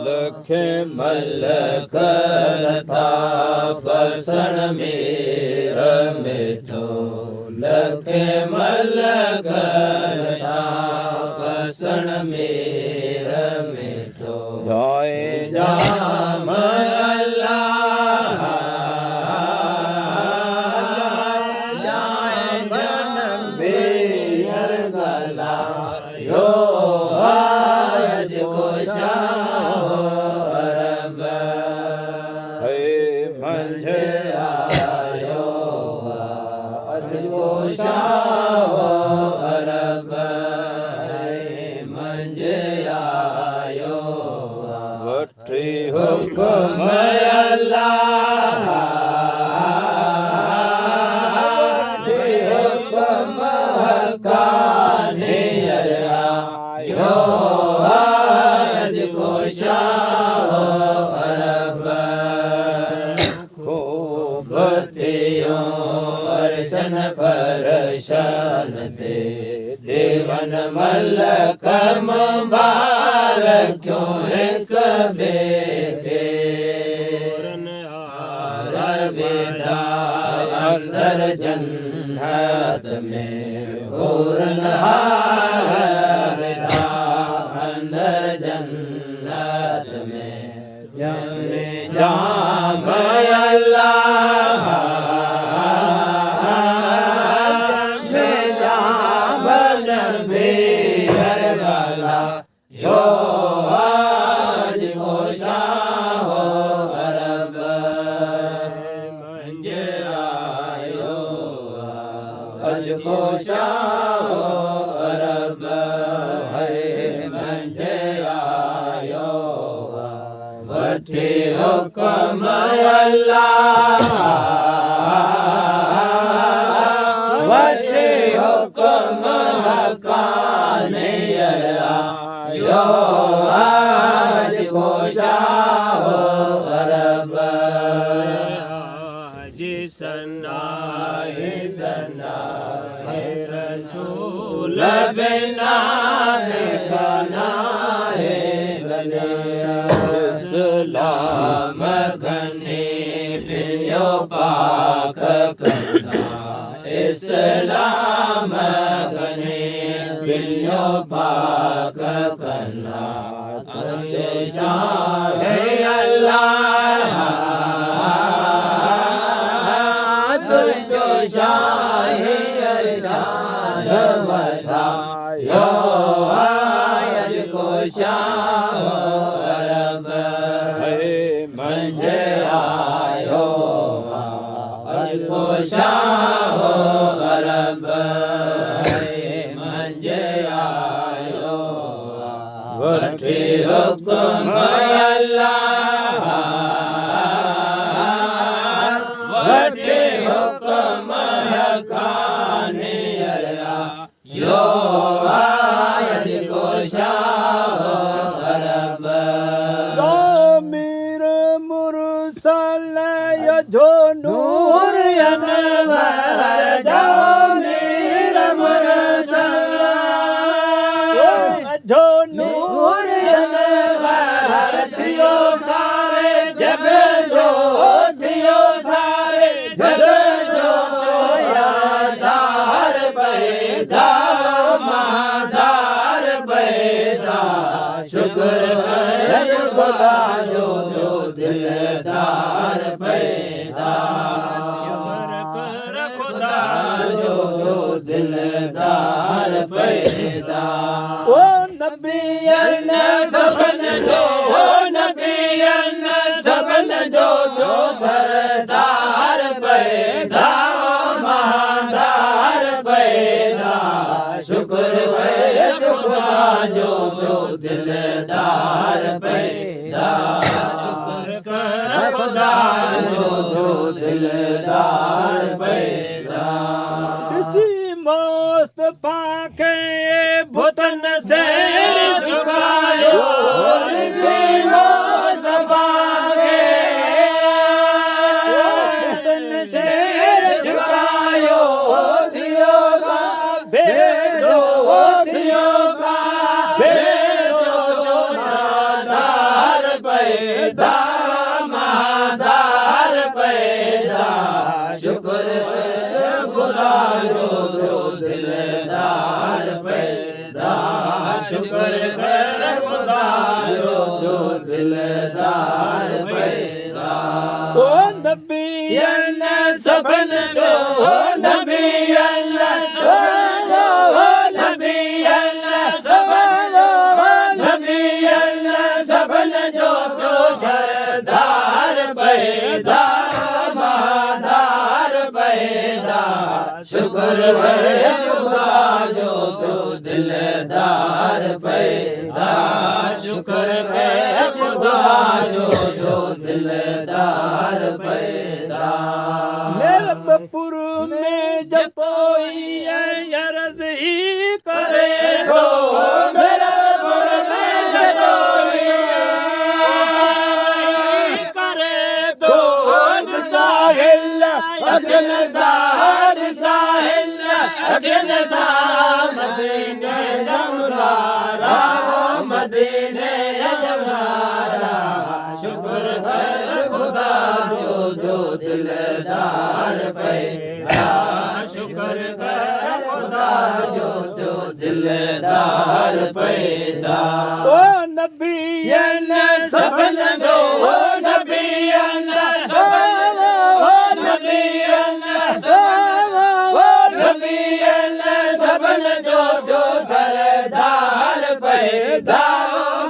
लखे मल करता परसण मेर मिठो लखे मल करता परसण मेर मिठो जय जाम अल्लाह जय जनम बेहर गला यो आज को हुक्म अल्लाह हुक्म हकाने यो आज को शाह अरब खूब थियो अर्शन फरशन ते देवन मलकम बार क्यों एक बेटे बेटा अंदर जन्नत में पूरन बेटा अंदर जन्नत में जाम अल्लाह में जाम नबी हर गला यो आज को शाह अरब मंजे आयो आज को शाह अरब है मंजे आयो वठी हुक्म अल्लाह वठी हुक्म हकाने यो आज को शाह अरब सन्नाहे सन्नाहे रसूल बिना खाना है गले सलाम घने पियो पाक करना इस्लाम घने पियो पाक करना शाह अल्लाह यो आज को शाह अरब मंजे आयो आज को शाह अरब मंजे आयो वठी हुक्म अल्लाह वठी हुक्म हकाने यो आज को शाह अरब मीर मुरसल जो नूर अनवर जो मीर मुरसल जो नूर अनवर थियो सारे जग जो थियो सारे जग जो यादार पैदा मादार पैदा शुक्र कर खुदा जो दिलदार पैदा शुक्र कर खुदा जो दिलदार पैदा ओ नबियन सबन जो ओ नबियन सबन जो सरदार पैदा मादार पैदा शुक्र खुदा जो दिलदार पैदा शुक्र कर खुदा जो दिलदार पैदा किसी मस्त पाके भुतन से झुकायो किसी मस्त पाके भुतन से झुकायो थियो भेजो थियो पैदा महादार पैदा शुक्र खुदा जो दिलदार पैदा शुक्र खुदा जो दिलदार पैदा ओ नबी सबन जो नबी सबन नबी सबन नबी सबन जो सरदार पैदा महादार पैदा शुक्र है खुदा जो दिलदार पैदा शुक्र है खुदा जो दिलदार पैदा मेरे बपुर में जब कोई अर्ज ही करे तो मेरे बपुर में जब कोई करे तो साहिल अखिल साहर साहिल अखिल साह मदीने जमनारा मदीने जमनारा शुक्र है खुदा जो दिलदार पैदा शुक्र है खुदा जो दिलदार पैदा ओ नबी सबन जो नबी सबन नबी सबन जो सरदार पैदा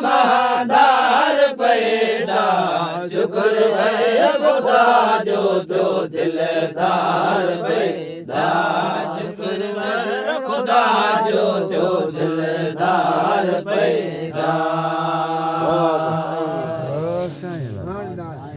महादार पैदा शुक्र है खुदा जो दिलदार पैदा शुक्र है खुदा जो दिलदार पैदा